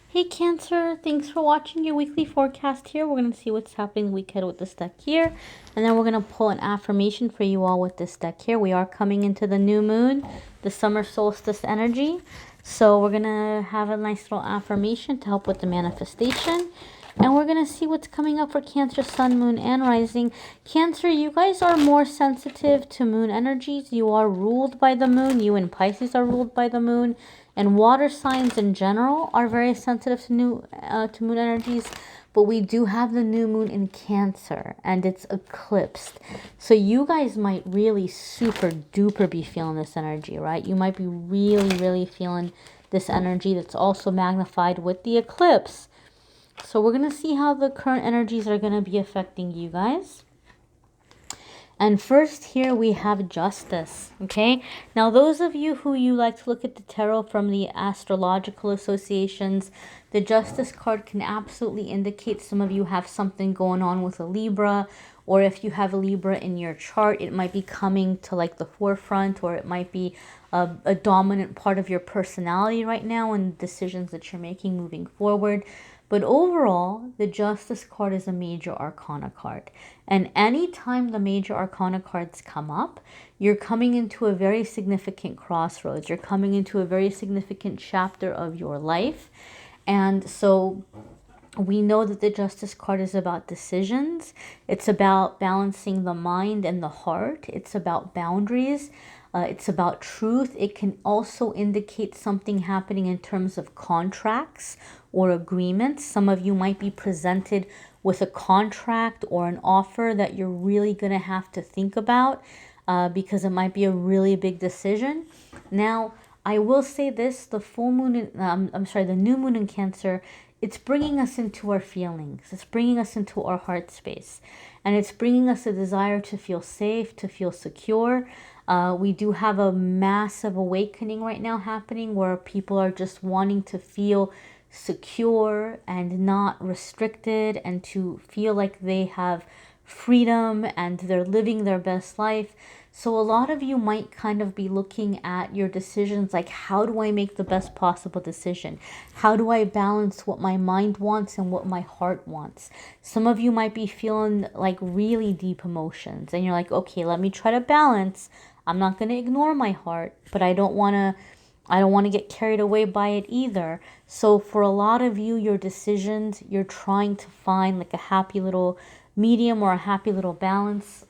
Hey Cancer, thanks for watching your weekly forecast here. We're going to see what's happening the week ahead with this deck here. And then we're going to pull an affirmation for you all with this deck here. We are coming into the new moon, the summer solstice energy. So we're going to have a nice little affirmation to help with the manifestation. And we're going to see what's coming up for Cancer, Sun, Moon, and Rising. Cancer, you guys are more sensitive to moon energies. You are ruled by the moon. You and Pisces are ruled by the moon. And water signs in general are very sensitive to moon energies. But we do have the new moon in Cancer, and it's eclipsed. So you guys might really super duper be feeling this energy, right? You might be really, really feeling this energy that's also magnified with the eclipse. So we're going to see how the current energies are going to be affecting you guys. And first here we have Justice, okay? Now those of you who you like to look at the tarot from the astrological associations, the Justice card can absolutely indicate some of you have something going on with a Libra, or if you have a Libra in your chart, it might be coming to like the forefront, or it might be a dominant part of your personality right now and decisions that you're making moving forward. But overall, the Justice card is a major arcana card. And anytime the major arcana cards come up, you're coming into a very significant crossroads. You're coming into a very significant chapter of your life. And so we know that the Justice card is about decisions. It's about balancing the mind and the heart. It's about boundaries. It's about truth. It can also indicate something happening in terms of contracts or agreements. Some of you might be presented with a contract or an offer that you're really going to have to think about because it might be a really big decision. Now, I will say this, the the new moon in Cancer, it's bringing us into our feelings. It's bringing us into our heart space. And it's bringing us a desire to feel safe, to feel secure. We do have a massive awakening right now happening where people are just wanting to feel secure and not restricted and to feel like they have freedom and they're living their best life. So a lot of you might kind of be looking at your decisions like, how do I make the best possible decision? How do I balance what my mind wants and what my heart wants? Some of you might be feeling like really deep emotions and you're like, okay, let me try to balance. I'm not going to ignore my heart, but I don't want to get carried away by it either. So for a lot of you, your decisions, you're trying to find like a happy little medium or a happy little balance.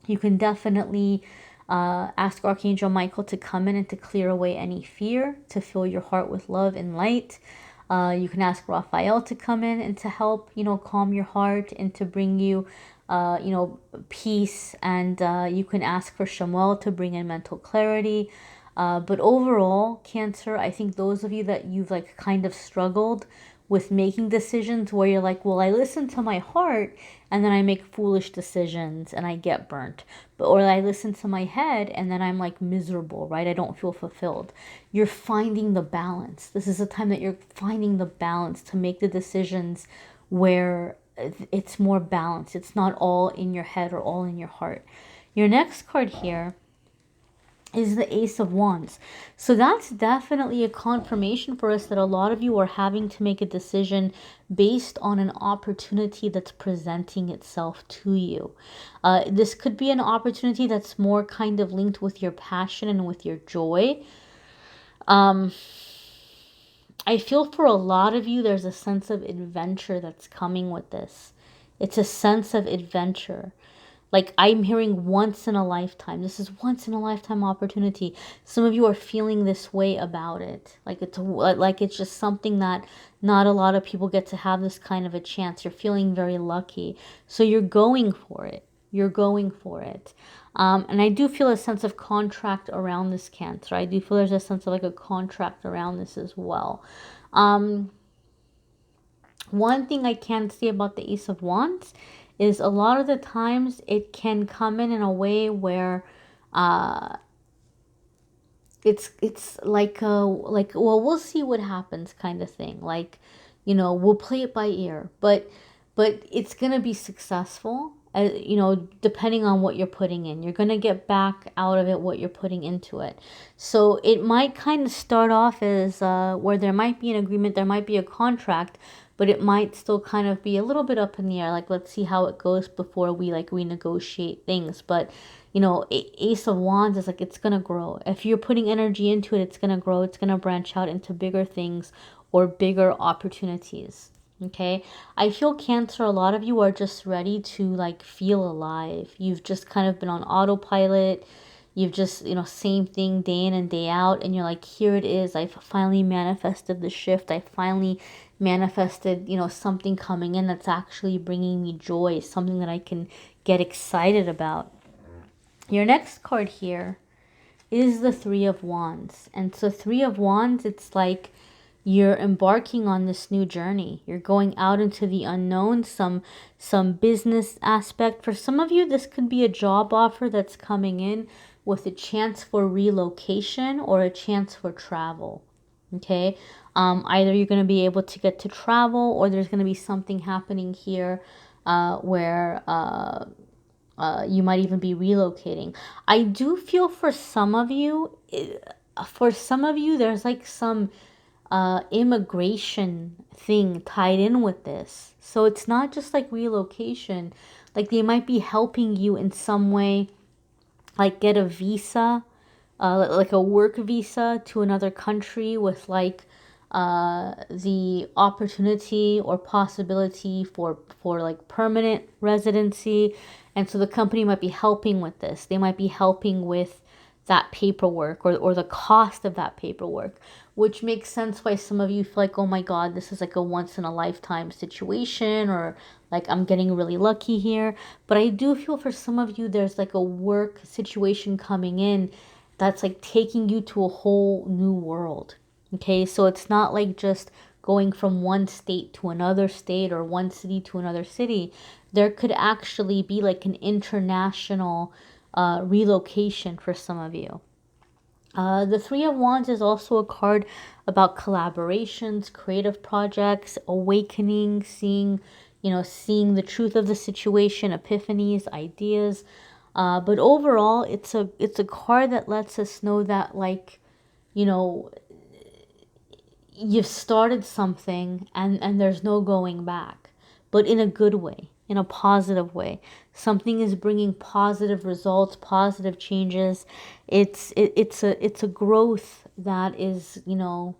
You can definitely ask Archangel Michael to come in and to clear away any fear, to fill your heart with love and light. You can ask Raphael to come in and to help, calm your heart and to bring you, peace. And you can ask for Shamuel to bring in mental clarity. But overall, Cancer, I think those of you that you've like kind of struggled with making decisions where you're like, well, I listen to my heart and then I make foolish decisions and I get burnt. Or I listen to my head and then I'm like miserable, right? I don't feel fulfilled. You're finding the balance. This is a time that you're finding the balance to make the decisions where it's more balanced. It's not all in your head or all in your heart. Your next card here is the Ace of Wands. So that's definitely a confirmation for us that a lot of you are having to make a decision based on an opportunity that's presenting itself to you. This could be an opportunity that's more kind of linked with your passion and with your joy. I feel for a lot of you, there's a sense of adventure that's coming with this. It's a sense of adventure. Like I'm hearing once in a lifetime. This is once in a lifetime opportunity. Some of you are feeling this way about it. Like it's just something that not a lot of people get to have this kind of a chance. You're feeling very lucky. So you're going for it. You're going for it. And I do feel a sense of contract around this, Cancer. I do feel there's a sense of like a contract around this as well. One thing I can say about the Ace of Wands is a lot of the times it can come in a way where it's like well, we'll see what happens kind of thing. Like, we'll play it by ear, but it's gonna be successful. you know, depending on what you're putting in. You're going to get back out of it what you're putting into it. So it might kind of start off as where there might be an agreement, there might be a contract, but it might still kind of be a little bit up in the air. Like, let's see how it goes before we like renegotiate things. But, you know, Ace of Wands is like, it's going to grow. If you're putting energy into it, it's going to grow. It's going to branch out into bigger things or bigger opportunities. Okay, I feel Cancer, a lot of you are just ready to like feel alive. You've just kind of been on autopilot. You've just, you know, same thing day in and day out. And you're like, here it is. I've finally manifested the shift. I finally manifested, you know, something coming in that's actually bringing me joy, something that I can get excited about. Your next card here is the Three of Wands. And so Three of Wands, it's like you're embarking on this new journey. You're going out into the unknown, some business aspect. For some of you, this could be a job offer that's coming in with a chance for relocation or a chance for travel. Okay, either you're going to be able to get to travel, or there's going to be something happening here where you might even be relocating. I do feel for some of you, there's like some immigration thing tied in with this. So it's not just like relocation. Like they might be helping you in some way, like get a visa, like a work visa to another country with like the opportunity or possibility for like permanent residency. And so the company might be helping with this. They might be helping with that paperwork or the cost of that paperwork, which makes sense why some of you feel like, oh my God, this is like a once in a lifetime situation, or like I'm getting really lucky here. But I do feel for some of you, there's like a work situation coming in that's like taking you to a whole new world. Okay, so it's not like just going from one state to another state or one city to another city. There could actually be like an international relocation for some of you. The Three of Wands is also a card about collaborations, creative projects, awakening, seeing the truth of the situation, epiphanies, ideas. But overall, it's a card that lets us know that, like, you know, you've started something and there's no going back, but in a good way, in a positive way. Something is bringing positive results, positive changes. It's a growth that is, you know,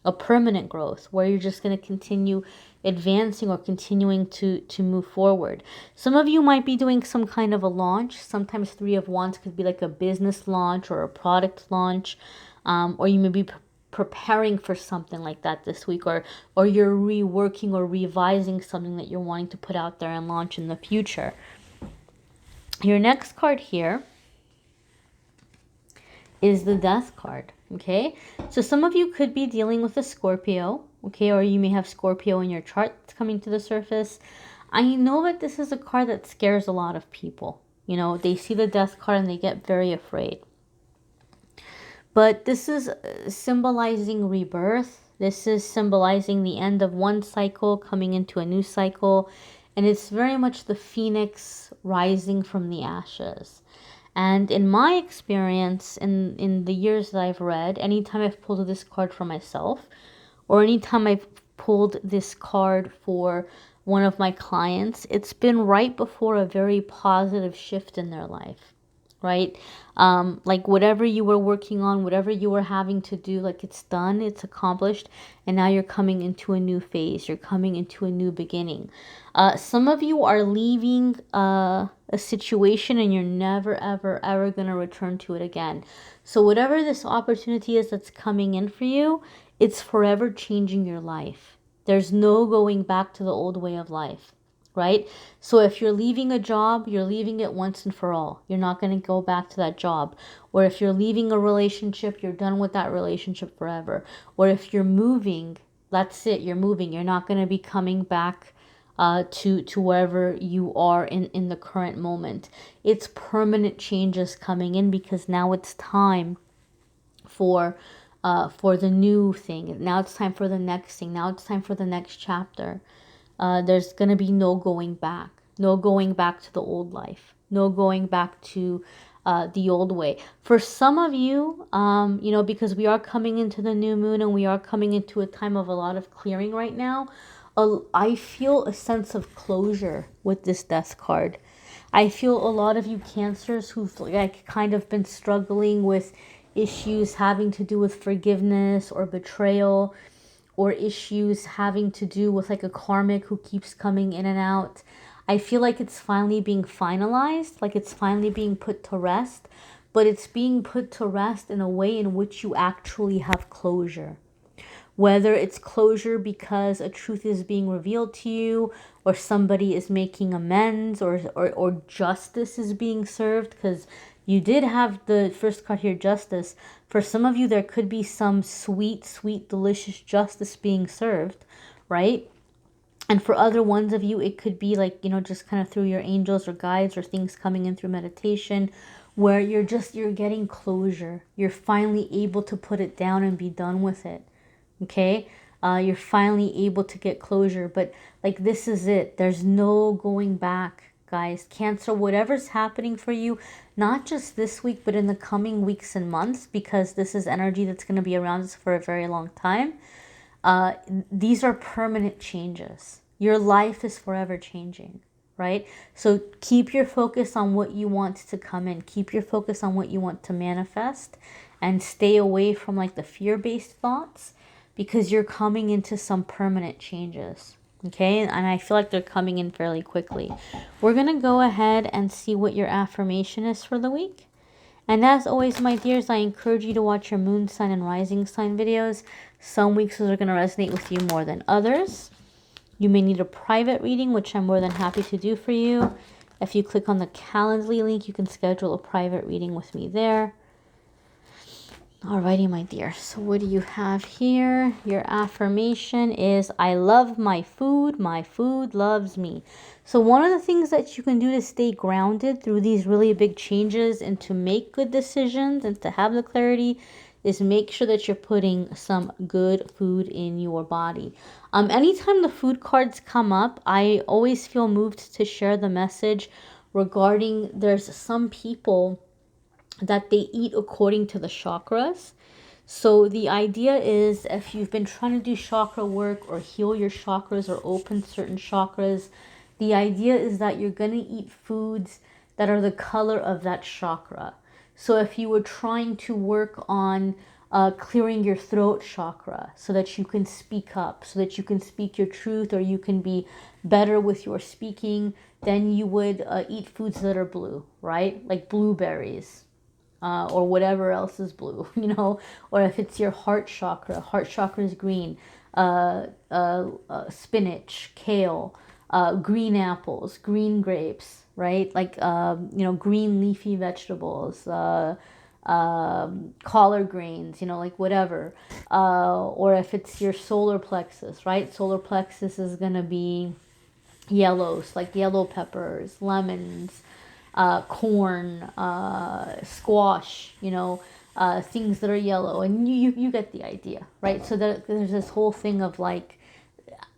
a permanent growth where you're just going to continue advancing or continuing to move forward. Some of you might be doing some kind of a launch. Sometimes Three of Wands could be like a business launch or a product launch, or you may be preparing for something like that this week, or you're reworking or revising something that you're wanting to put out there and launch in the future. Your next card here is the Death card. Okay, so some of you could be dealing with a Scorpio, okay, or you may have Scorpio in your chart that's coming to the surface. I know that this is a card that scares a lot of people. You know, they see the Death card and they get very afraid. But this is symbolizing rebirth. This is symbolizing the end of one cycle, coming into a new cycle. And it's very much the phoenix rising from the ashes. And in my experience, in the years that I've read, anytime I've pulled this card for myself, or anytime I've pulled this card for one of my clients, it's been right before a very positive shift in their life. Right? Like whatever you were working on, whatever you were having to do, like it's done, it's accomplished, and now you're coming into a new phase. You're coming into a new beginning. Some of you are leaving a situation and you're never, ever, ever going to return to it again. So whatever this opportunity is that's coming in for you, it's forever changing your life. There's no going back to the old way of life. Right? So if you're leaving a job, you're leaving it once and for all. You're not going to go back to that job. Or if you're leaving a relationship, you're done with that relationship forever. Or if you're moving, that's it. You're moving. You're not going to be coming back to wherever you are in the current moment. It's permanent changes coming in because now it's time for the new thing. Now it's time for the next thing. Now it's time for the next chapter. There's going to be no going back. No going back to the old life. No going back to the old way. For some of you, you know, because we are coming into the new moon and we are coming into a time of a lot of clearing right now, I feel a sense of closure with this death card. I feel a lot of you Cancers who've like kind of been struggling with issues having to do with forgiveness or betrayal, or issues having to do with like a karmic who keeps coming in and out. I feel like it's finally being finalized, like it's finally being put to rest, but it's being put to rest in a way in which you actually have closure. Whether it's closure because a truth is being revealed to you, or somebody is making amends, or justice is being served, because you did have the first card here, justice. For some of you, there could be some sweet, sweet, delicious justice being served, right? And for other ones of you, it could be like, you know, just kind of through your angels or guides or things coming in through meditation, where you're getting closure. You're finally able to put it down and be done with it. Okay? You're finally able to get closure. But like, this is it. There's no going back, guys. Cancer, whatever's happening for you, not just this week, but in the coming weeks and months, because this is energy that's going to be around us for a very long time. These are permanent changes. Your life is forever changing, right? So keep your focus on what you want to come in. Keep your focus on what you want to manifest, and stay away from like the fear-based thoughts, because you're coming into some permanent changes. Okay, and I feel like they're coming in fairly quickly. We're going to go ahead and see what your affirmation is for the week. And as always, my dears, I encourage you to watch your moon sign and rising sign videos. Some weeks those are going to resonate with you more than others. You may need a private reading, which I'm more than happy to do for you. If you click on the Calendly link, you can schedule a private reading with me there. Alrighty, my dear. So what do you have here? Your affirmation is, I love my food loves me. So one of the things that you can do to stay grounded through these really big changes and to make good decisions and to have the clarity is make sure that you're putting some good food in your body. Anytime the food cards come up, I always feel moved to share the message regarding there's some people that they eat according to the chakras. So the idea is, if you've been trying to do chakra work or heal your chakras or open certain chakras, the idea is that you're going to eat foods that are the color of that chakra. So if you were trying to work on clearing your throat chakra so that you can speak up, so that you can speak your truth, or you can be better with your speaking, then you would eat foods that are blue, right? Like blueberries, or whatever else is blue, you know. Or if it's your heart chakra is green, spinach, kale, green apples, green grapes, right? Like, you know, green leafy vegetables, collard greens, you know, like whatever. Or if it's your solar plexus, right? Solar plexus is going to be yellows, like yellow peppers, lemons, corn, squash, you know, things that are yellow, and you get the idea, right? So that there's this whole thing of like,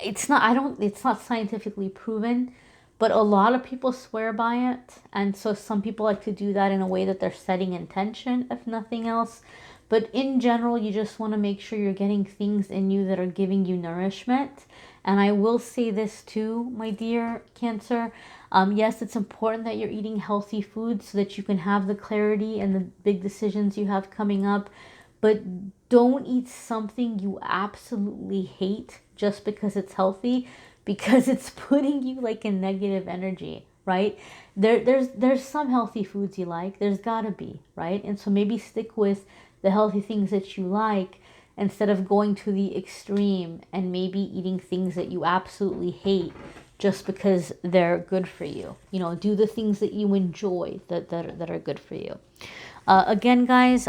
it's not scientifically proven, but a lot of people swear by it, and so some people like to do that in a way that they're setting intention, if nothing else. But in general, you just want to make sure you're getting things in you that are giving you nourishment. And I will say this too, my dear Cancer. Yes, it's important that you're eating healthy food so that you can have the clarity and the big decisions you have coming up. But don't eat something you absolutely hate just because it's healthy, because it's putting you like in negative energy, right? There's some healthy foods you like. There's gotta be, right? And so maybe stick with the healthy things that you like, instead of going to the extreme and maybe eating things that you absolutely hate just because they're good for you. You know, do the things that you enjoy that are good for you. Again, guys,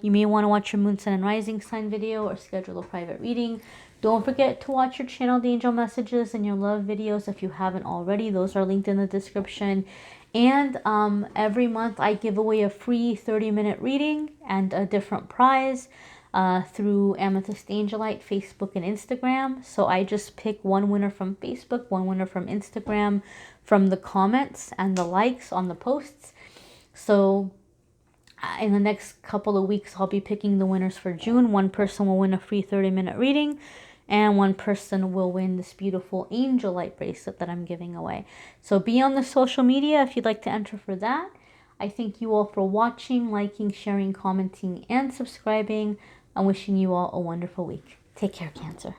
you may want to watch your moon, sun, and rising sign video or schedule a private reading. Don't forget to watch your channeled angel messages and your love videos if you haven't already. Those are linked in the description. And every month I give away a free 30-minute reading and a different prize. through Amethyst Angellight, Facebook and Instagram. So I just pick one winner from Facebook, one winner from Instagram, from the comments and the likes on the posts. So in the next couple of weeks, I'll be picking the winners for June. One person will win a free 30-minute reading, and one person will win this beautiful angel light bracelet that I'm giving away. So be on the social media if you'd like to enter for that. I thank you all for watching, liking, sharing, commenting, and subscribing. I'm wishing you all a wonderful week. Take care, Cancer.